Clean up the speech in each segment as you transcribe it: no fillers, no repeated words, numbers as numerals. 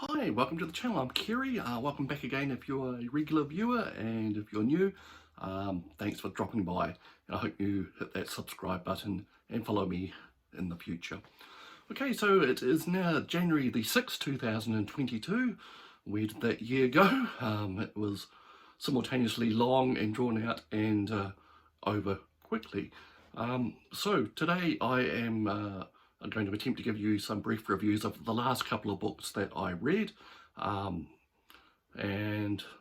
Hi, welcome to the channel. I'm Kerry. Welcome back again if you're a regular viewer, and if you're new, thanks for dropping by. And I hope you hit that subscribe button and follow me in the future. Okay, so it is now January the 6th, 2022. Where did that year go? It was simultaneously long and drawn out and over quickly. So today I'm going to attempt to give you some brief reviews of the last couple of books that I read, and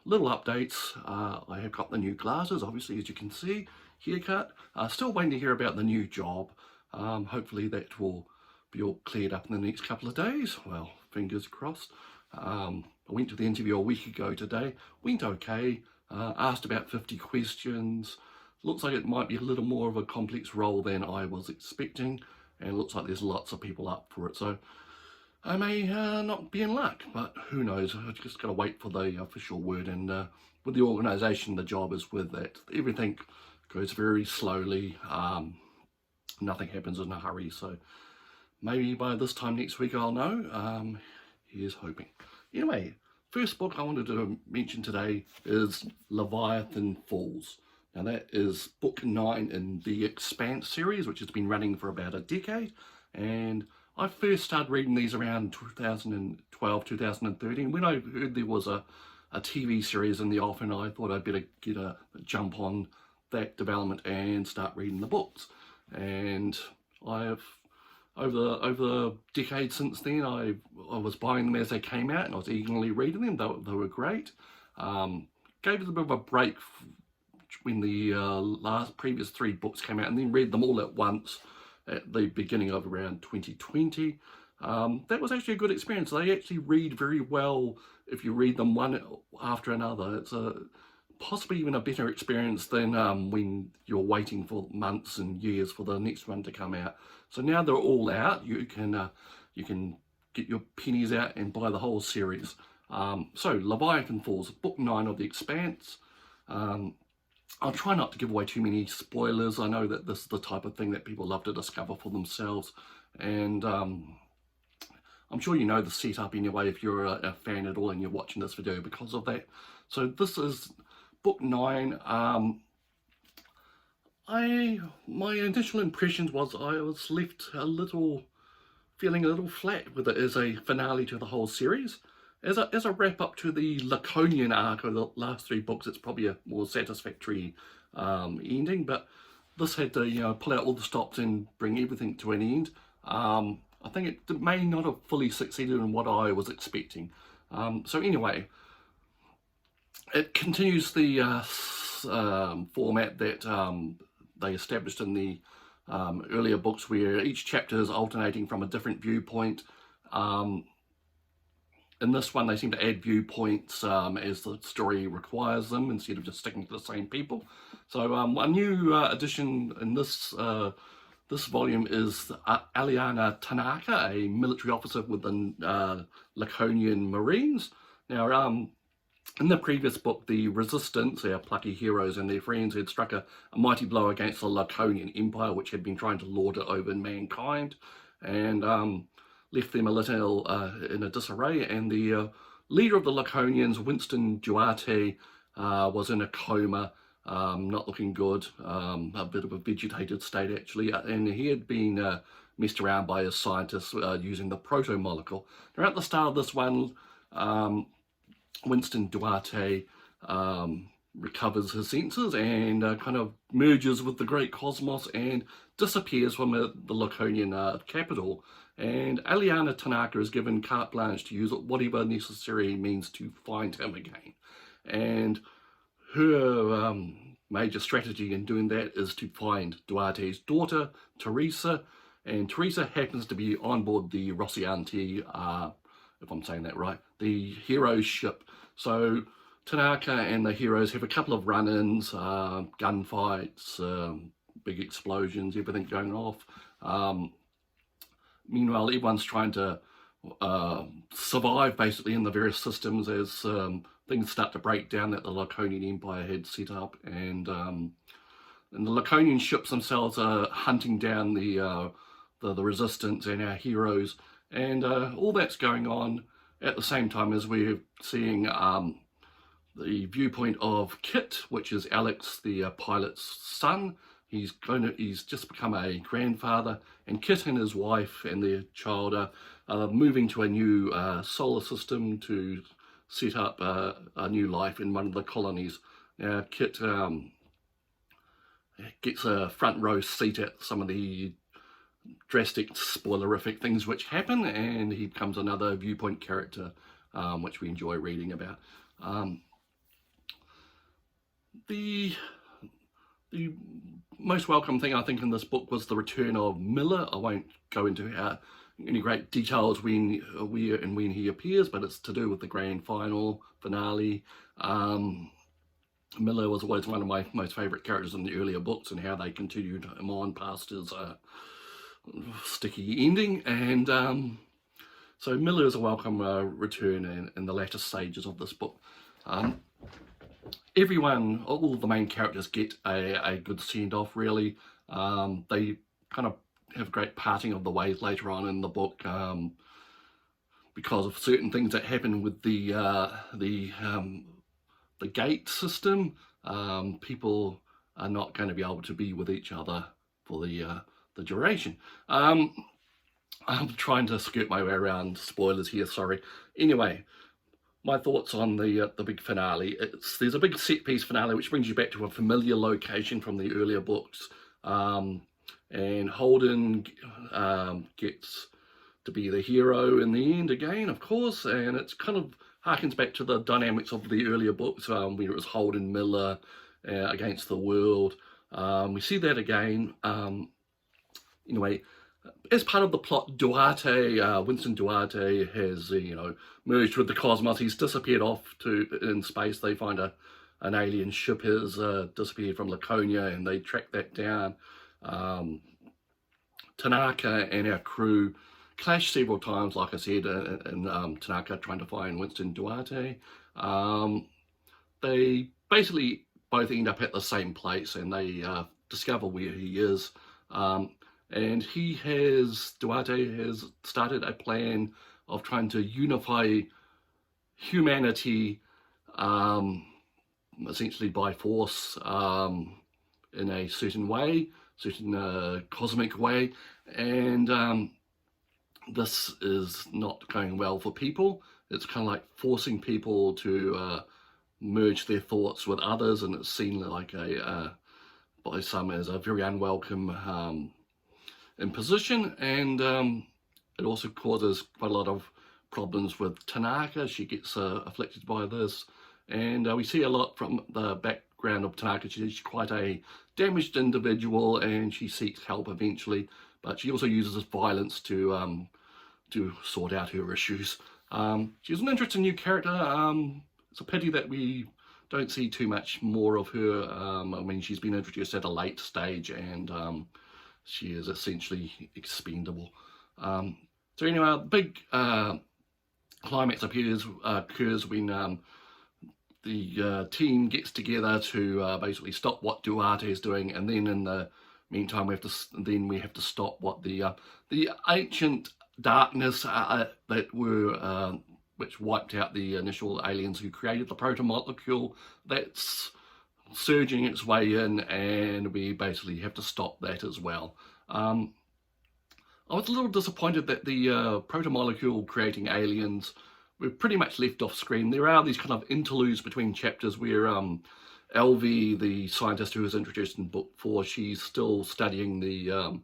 little updates. I have got the new glasses, obviously, as you can see, haircut. Still waiting to hear about the new job. Hopefully that will be all cleared up in the next couple of days. Well, fingers crossed. I went to the interview a week ago today. Went okay. Asked about 50 questions. Looks like it might be a little more of a complex role than I was expecting. And it looks like there's lots of people up for it, so I may not be in luck, but who knows. I've just got to wait for the official word. And with the organisation the job is with, that everything goes very slowly. Nothing happens in a hurry, so maybe by this time next week I'll know. Here's hoping. Anyway, first book I wanted to mention today is Leviathan Falls. Now that is book 9 in the Expanse series, which has been running for about a decade, and I first started reading these around 2012, 2013. When I heard there was a TV series in the offing, I thought I'd better get a jump on that development and start reading the books. And I've over the decade since then, I was buying them as they came out, and I was eagerly reading them. They were great. Gave it a bit of a break when the previous 3 books came out, and then read them all at once at the beginning of around 2020. That was actually a good experience. They actually read very well if you read them one after another. It's possibly even a better experience than when you're waiting for months and years for the next one to come out. So now they're all out, you can get your pennies out and buy the whole series. So Leviathan Falls, book 9 of the Expanse. I'll try not to give away too many spoilers. I know that this is the type of thing that people love to discover for themselves, and I'm sure you know the setup anyway if you're a fan at all and you're watching this video because of that. So this is book 9. My initial impressions was I was left feeling a little flat with it as a finale to the whole series. As a wrap up to the Laconian arc of the last 3 books, it's probably a more satisfactory ending, but this had to pull out all the stops and bring everything to an end. I think it may not have fully succeeded in what I was expecting. So anyway, it continues the format that they established in the earlier books, where each chapter is alternating from a different viewpoint. In this one, they seem to add viewpoints as the story requires them, instead of just sticking to the same people. So a new addition in this volume is Aliana Tanaka, a military officer with the Laconian Marines. Now, in the previous book, the Resistance, our plucky heroes and their friends, had struck a mighty blow against the Laconian Empire, which had been trying to lord it over mankind, and left them a little in a disarray. And the leader of the Laconians, Winston Duarte, was in a coma, not looking good, a bit of a vegetated state actually, and he had been messed around by his scientists using the proto-molecule. Now at the start of this one, Winston Duarte recovers his senses and kind of merges with the great cosmos and disappears from the Laconian capital. And Aliana Tanaka is given carte blanche to use whatever necessary means to find him again. And her major strategy in doing that is to find Duarte's daughter, Teresa. And Teresa happens to be on board the Rocinante, if I'm saying that right, the hero's ship. So Tanaka and the heroes have a couple of run-ins, gunfights, big explosions, everything going off. Meanwhile, everyone's trying to survive basically in the various systems as things start to break down that the Laconian Empire had set up, and the Laconian ships themselves are hunting down the Resistance and our heroes, and all that's going on. at the same time as we're seeing the viewpoint of Kit, which is Alex, the pilot's son. He's just become a grandfather, and Kit and his wife and their child are moving to a new solar system to set up a new life in one of the colonies. Now, Kit gets a front row seat at some of the drastic, spoilerific things which happen, and he becomes another viewpoint character, which we enjoy reading about. The most welcome thing, I think, in this book was the return of Miller. I won't go into any great details when he appears, but it's to do with the grand finale. Miller was always one of my most favourite characters in the earlier books, and how they continued him on past his sticky ending. And so Miller is a welcome return in the latter stages of this book. All the main characters get a good send-off, really. They kind of have a great parting of the ways later on in the book, because of certain things that happen with the gate system. People are not going to be able to be with each other for the duration. I'm trying to skirt my way around spoilers here, sorry. Anyway, my thoughts on the big finale. There's a big set-piece finale which brings you back to a familiar location from the earlier books, and Holden gets to be the hero in the end again, of course, and it's kind of harkens back to the dynamics of the earlier books, where it was Holden, Miller against the world. We see that again. Anyway, as part of the plot, Winston Duarte has, merged with the cosmos. He's disappeared off in space. They find an alien ship has disappeared from Laconia, and they track that down. Tanaka and our crew clash several times, like I said, and Tanaka trying to find Winston Duarte. They basically both end up at the same place, and they discover where he is. And Duarte has started a plan of trying to unify humanity, essentially by force, in a certain way, cosmic way. And this is not going well for people. It's kind of like forcing people to merge their thoughts with others, and it's seen like by some as a very unwelcome imposition, and it also causes quite a lot of problems with Tanaka. She gets afflicted by this, and we see a lot from the background of Tanaka. She's quite a damaged individual, and she seeks help eventually, but she also uses violence to sort out her issues. She's an interesting new character. It's a pity that we don't see too much more of her. I mean, she's been introduced at a late stage, and she is essentially expendable. So anyway, a big climax occurs when the team gets together to basically stop what Duarte is doing, and then in the meantime we have to stop what the ancient darkness which wiped out the initial aliens who created the protomolecule. That's surging its way in, and we basically have to stop that as well. I was a little disappointed that the protomolecule creating aliens were pretty much left off screen. There are these kind of interludes between chapters where Elvie, the scientist who was introduced in book 4, she's still studying the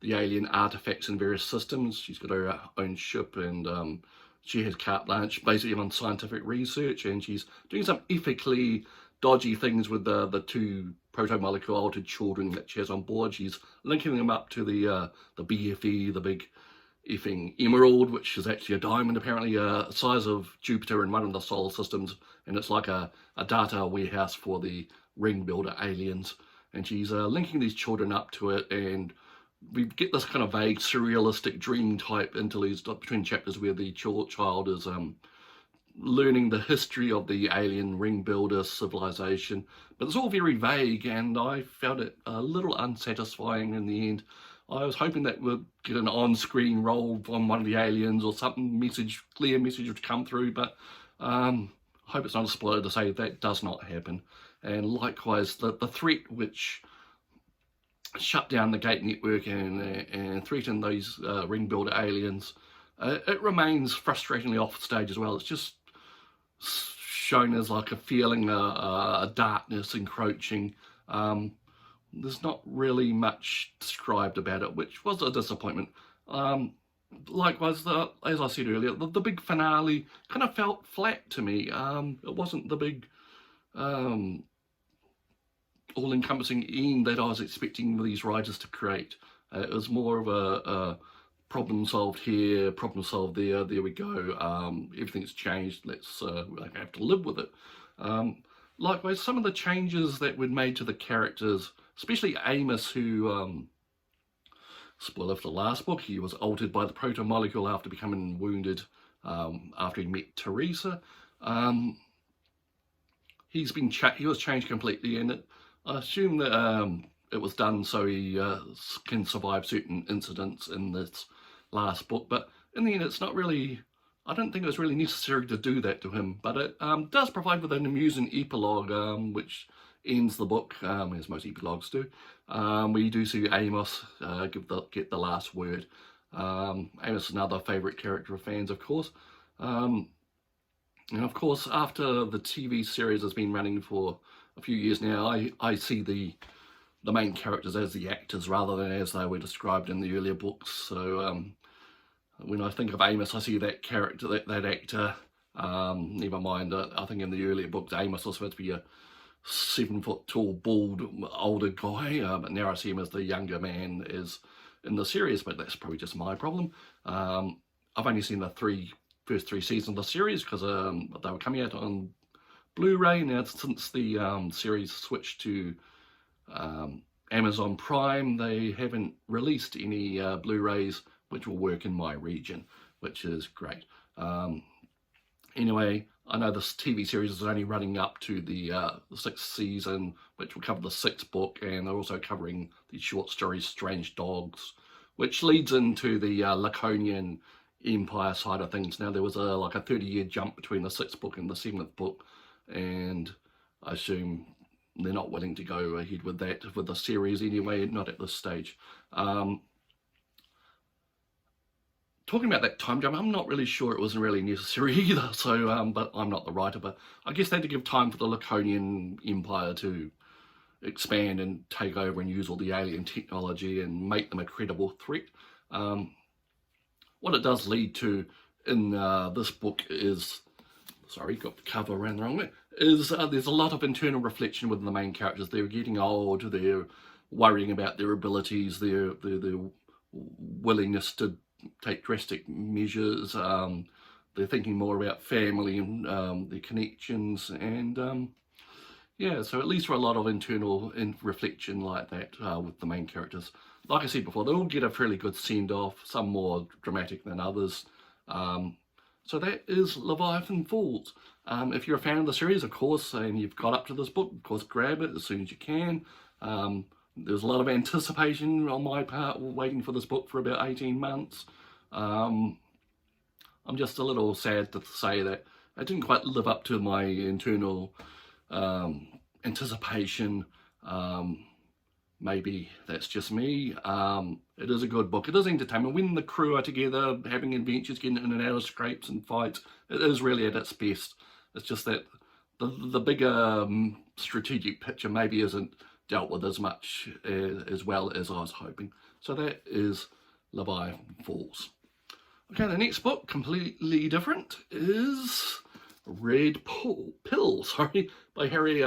alien artifacts in various systems. She's got her own ship, and she has carte blanche basically on scientific research, and she's doing some ethically dodgy things with the two protomolecule altered children that she has on board. She's linking them up to the BFE, the big effing emerald, which is actually a diamond, apparently, size of Jupiter in one of the solar systems, and it's like a data warehouse for the ring builder aliens. And she's linking these children up to it, and we get this kind of vague surrealistic dream type interludes between chapters where the child is learning the history of the alien ring builder civilization, but it's all very vague, and I found it a little unsatisfying in the end. I was hoping that we'd get an on-screen role from one of the aliens or something, clear message would come through, but I hope it's not a spoiler to say that does not happen. And likewise, the threat which shut down the Gate network and threatened those ring builder aliens, it remains frustratingly off stage as well. It's just shown as like a feeling, a darkness encroaching. There's not really much described about it, which was a disappointment. Likewise, as I said earlier, the big finale kind of felt flat to me. It wasn't the big all-encompassing end that I was expecting these writers to create. It was more of a problem solved here, problem solved there, there we go, everything's changed, let's have to live with it. Likewise, some of the changes that were made to the characters, especially Amos, who, spoiler for the last book, he was altered by the proto-molecule after becoming wounded, after he met Teresa. He was changed completely, and I assume that it was done so he can survive certain incidents in this last book, but in the end it's not really, I don't think it was really necessary to do that to him, but it does provide with an amusing epilogue which ends the book, as most epilogues do. We do see Amos get the last word. Amos is another favourite character of fans, of course. And of course, after the TV series has been running for a few years now, I see the main characters as the actors rather than as they were described in the earlier books. So when I think of Amos, I see that character, that actor. Never mind, I think in the earlier books, Amos was supposed to be a 7-foot tall, bald, older guy, but now I see him as the younger man as in the series, but that's probably just my problem. I've only seen the first three seasons of the series because they were coming out on Blu-ray. Now, since the series switched to Amazon Prime, they haven't released any Blu-rays which will work in my region, which is great. Anyway, I know this TV series is only running up to the 6th season, which will cover the 6th book, and they're also covering the short story Strange Dogs, which leads into the Laconian Empire side of things. Now, there was like a 30-year jump between the 6th book and the 7th book, and I assume they're not willing to go ahead with that, with the series anyway, not at this stage. Talking about that time jump, I'm not really sure it wasn't really necessary either, so, but I'm not the writer, but I guess they had to give time for the Laconian Empire to expand and take over and use all the alien technology and make them a credible threat. What it does lead to in this book is, sorry, got the cover around the wrong way, is there's a lot of internal reflection within the main characters. They're getting old, they're worrying about their abilities, their willingness to take drastic measures, they're thinking more about family and their connections, and yeah, so it leads to a lot of internal reflection like that with the main characters. Like I said before, they all get a fairly good send-off, some more dramatic than others. So that is Leviathan Falls. If you're a fan of the series, of course, and you've got up to this book, of course, grab it as soon as you can. There's a lot of anticipation on my part, waiting for this book for about 18 months. I'm just a little sad to say that I didn't quite live up to my internal anticipation. Maybe that's just me. It is a good book. It is entertainment. When the crew are together, having adventures, getting in and out of scrapes and fights, it is really at its best. It's just that the bigger strategic picture maybe isn't dealt with as much as well as I was hoping. So that is Leviathan Falls. Okay, the next book, completely different, is Red Pill, by Hari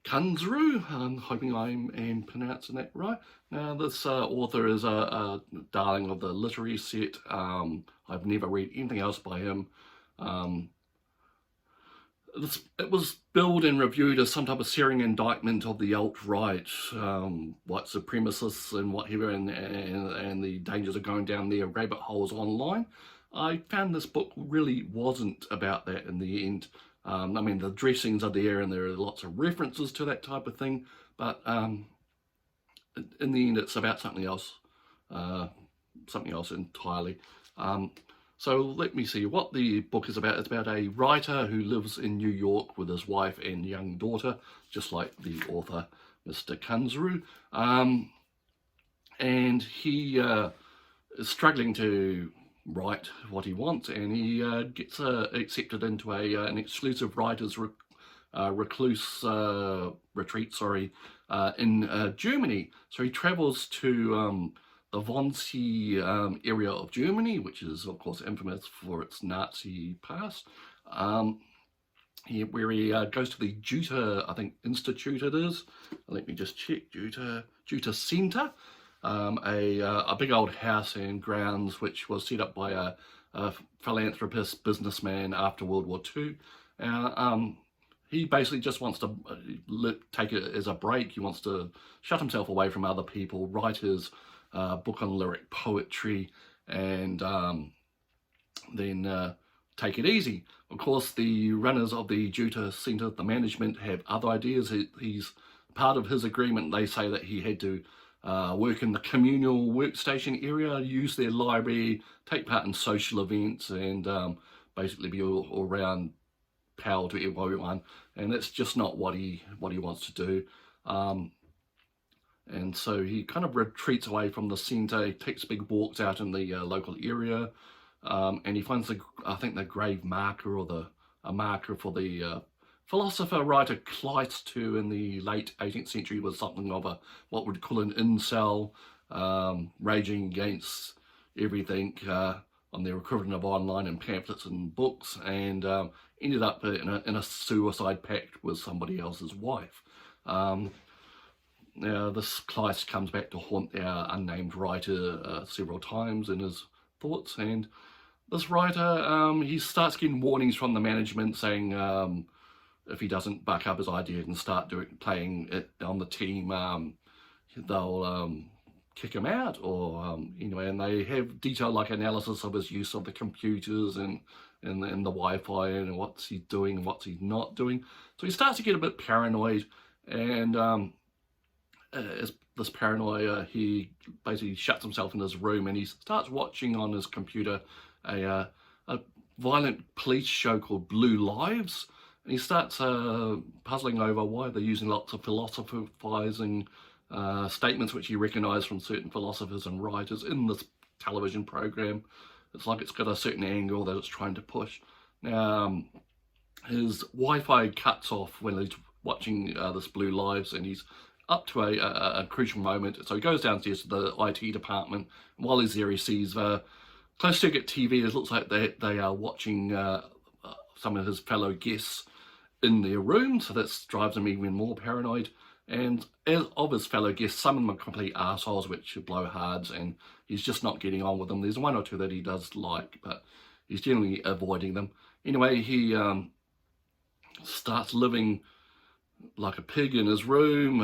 Kunzru. I'm hoping I am pronouncing that right. Now, this author is a darling of the literary set. I've never read anything else by him. It was billed and reviewed as some type of searing indictment of the alt-right, white supremacists and whatever, and the dangers of going down their rabbit holes online. I found this book really wasn't about that in the end. I mean, the dressings are there and there are lots of references to that type of thing, but in the end it's about something else. something else entirely. So let me see what the book is about. It's about a writer who lives in New York with his wife and young daughter, just like the author, Mr. Kunzru. And he is struggling to write what he wants, and he gets accepted into an exclusive writers recluse retreat, in Germany. So he travels to the Wannsee area of Germany, which is of course infamous for its Nazi past, where he goes to the Jutta, I think, Institute it is. Let me just check. Jutta Center, a big old house and grounds which was set up by a philanthropist businessman after World War II. He basically just wants to take it as a break. He wants to shut himself away from other people, write his book on lyric poetry, and then take it easy. Of course, the runners of the Jutta Centre, the management, have other ideas. He's part of his agreement. They say that he had to work in the communal workstation area, use their library, take part in social events, and basically be all around pal to everyone. And that's just not what he wants to do. And so he kind of retreats away from the centre. He takes big walks out in the local area, and he finds I think the grave marker, or a marker for the philosopher writer Kleist, who in the late 18th century was something of what we'd call an incel, raging against everything on their equivalent of online and pamphlets and books, and ended up in a suicide pact with somebody else's wife. Now, this Kleist comes back to haunt our unnamed writer several times in his thoughts, and this writer, he starts getting warnings from the management saying if he doesn't back up his idea and start playing it on the team, they'll kick him out, or anyway, and they have detailed analysis of his use of the computers and the Wi-Fi, and what's he doing and what's he not doing. So he starts to get a bit paranoid, and as this paranoia, he basically shuts himself in his room, and he starts watching on his computer a violent police show called Blue Lives, and he starts puzzling over why they're using lots of philosophizing statements which he recognised from certain philosophers and writers in this television program. It's like it's got a certain angle that it's trying to push. Now, his Wi-Fi cuts off when he's watching this Blue Lives, and he's up to a crucial moment. So he goes downstairs to the IT department, and while he's there, he sees closed circuit TV. It looks like they are watching some of his fellow guests in their room, so that drives him even more paranoid. And as of his fellow guests, some of them are complete arseholes, which are blowhards, and he's just not getting on with them. There's one or two that he does like, but he's generally avoiding them. Anyway, he starts living like a pig in his room,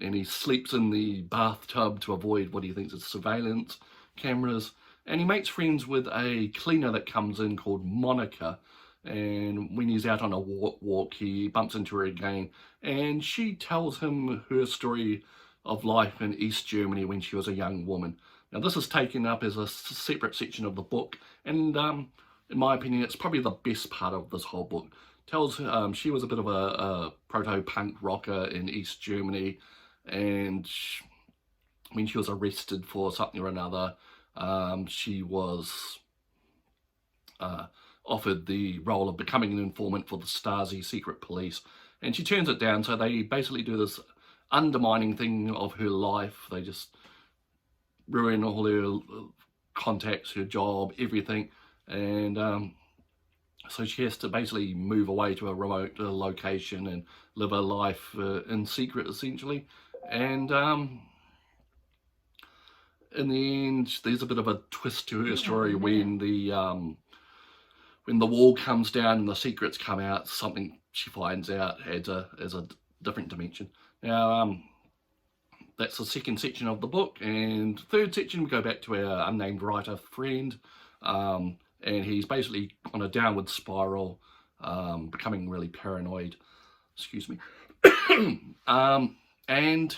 and he sleeps in the bathtub to avoid what he thinks is surveillance cameras. And he makes friends with a cleaner that comes in called Monica, and when he's out on a walk, he bumps into her again, and she tells him her story of life in East Germany when she was a young woman. Now, this is taken up as a separate section of the book, and in my opinion, it's probably the best part of this whole book. Tells she was a bit of a proto-punk rocker in East Germany, and when she was arrested for something or another, she was offered the role of becoming an informant for the Stasi secret police, and she turns it down. So they basically do this undermining thing of her life. They just ruin all her contacts, her job, everything, and so she has to basically move away to a remote location and live her life in secret, essentially. And in the end, there's a bit of a twist to her story when the wall comes down and the secrets come out. Something she finds out as a different dimension. Now, that's the second section of the book, and third section we go back to our unnamed writer friend. And he's basically on a downward spiral, becoming really paranoid. Excuse me. And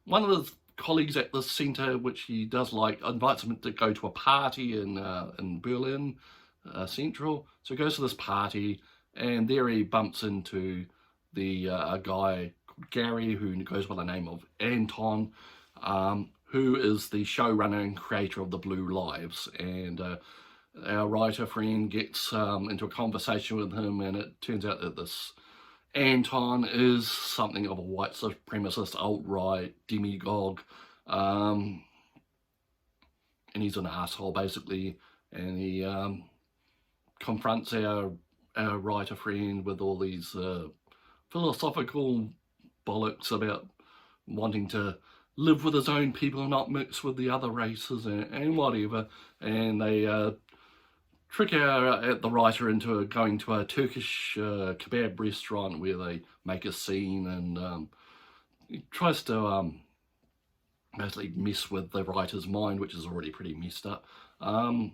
one of the colleagues at the centre, which he does like, invites him to go to a party in Berlin Central. So he goes to this party, and there he bumps into a guy called Gary, who goes by the name of Anton, who is the showrunner and creator of the Blue Lives. And our writer friend gets into a conversation with him, and it turns out that this Anton is something of a white supremacist, alt-right demagogue, and he's an asshole basically, and he confronts our writer friend with all these philosophical bollocks about wanting to live with his own people, not mix with the other races and whatever, and they trick the writer into going to a Turkish kebab restaurant where they make a scene, and he tries to basically mess with the writer's mind, which is already pretty messed up. And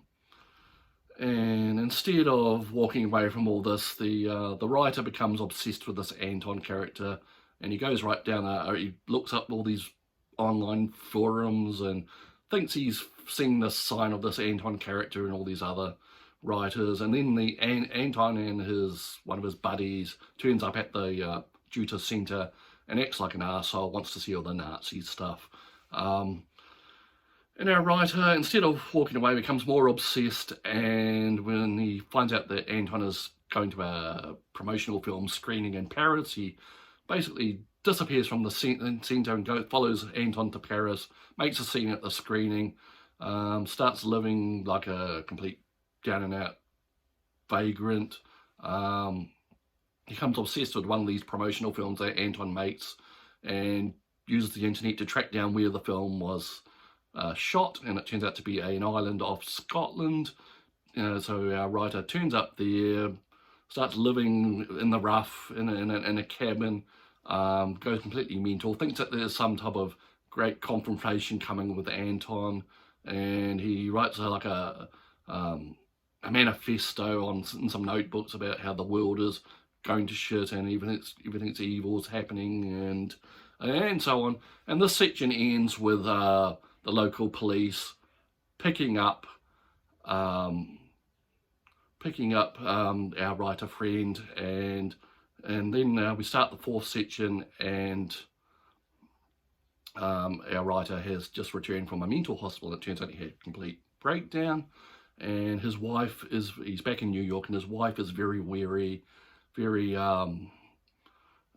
instead of walking away from all this, the writer becomes obsessed with this Anton character, and he goes right down he looks up all these online forums and thinks he's seen the sign of this Anton character and all these other writers, and then the Anton and one of his buddies turns up at the Juta Centre and acts like an arsehole, wants to see all the Nazi stuff. And our writer, instead of walking away, becomes more obsessed, and when he finds out that Anton is going to a promotional film screening in Paris, he basically disappears from the centre and follows Anton to Paris, makes a scene at the screening, starts living like a complete down and out vagrant. He becomes obsessed with one of these promotional films that Anton makes and uses the internet to track down where the film was shot, and it turns out to be an island off Scotland. So our writer turns up there, starts living in the rough in a cabin, goes completely mental, thinks that there's some type of great confrontation coming with Anton, and he writes like a manifesto in some notebooks about how the world is going to shit and everything's evil is happening, and so on. And this section ends with the local police picking up our writer friend, and then we start the fourth section, and our writer has just returned from a mental hospital. It turns out he had a complete breakdown, and he's back in New York, and his wife is very wary, very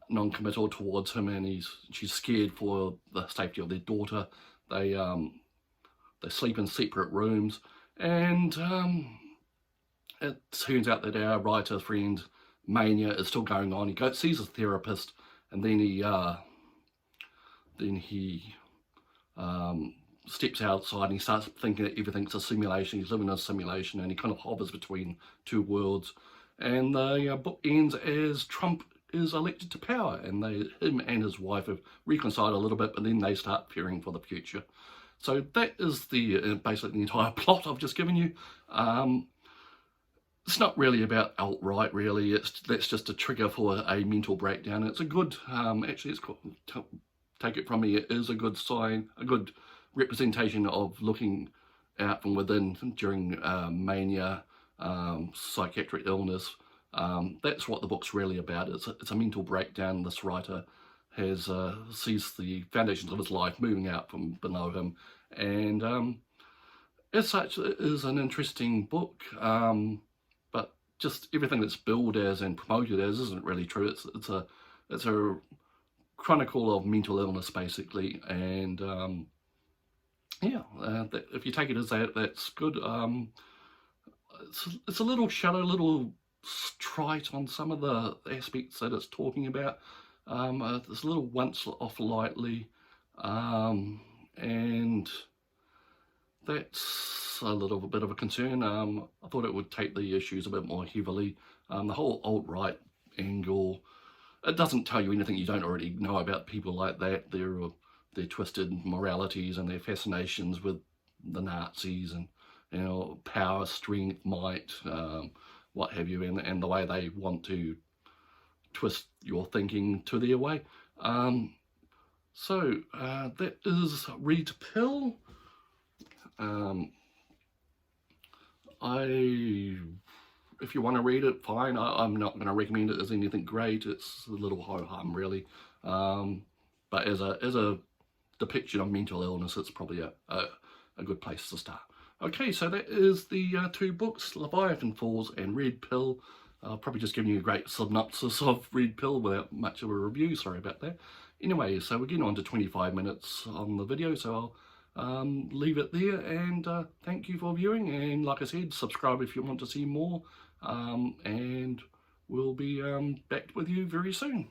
non-committal towards him, and she's scared for the safety of their daughter. They sleep in separate rooms, and it turns out that our writer friend mania is still going on. He sees a therapist, and then he steps outside and he starts thinking that everything's a simulation. He's living in a simulation, and he kind of hovers between two worlds. And the book ends as Trump is elected to power, and him and his wife have reconciled a little bit, but then they start fearing for the future. So that is basically the entire plot I've just given you. It's not really about alt-right, really. That's just a trigger for a mental breakdown. It's a good, actually, take it from me, it is a good sign, a good representation of looking out from within during mania, psychiatric illness. That's what the book's really about. It's a mental breakdown. This writer sees the foundations of his life moving out from below him, and as such, it is an interesting book. But just everything that's billed as and promoted as isn't really true. It's a chronicle of mental illness, basically, and if you take it as that, that's good. It's a little shallow, little trite on some of the aspects that it's talking about. It's a little once off lightly, and that's a little bit of a concern. I thought it would take the issues a bit more heavily. The whole alt-right angle, it doesn't tell you anything you don't already know about people like that. Their twisted moralities and their fascinations with the Nazis and, power, strength, might, what have you, and the way they want to twist your thinking to their way. So that is Red Pill. If you want to read it, fine. I'm not going to recommend it as anything great. It's a little ho-hum, really. But as a depiction of mental illness, it's probably a good place to start. Okay, so that is the two books, Leviathan Falls and Red Pill. I'll probably just giving you a great synopsis of Red Pill without much of a review, sorry about that. Anyway, so we're getting on to 25 minutes on the video, so I'll leave it there, and thank you for viewing, and like I said, subscribe if you want to see more, and we'll be back with you very soon.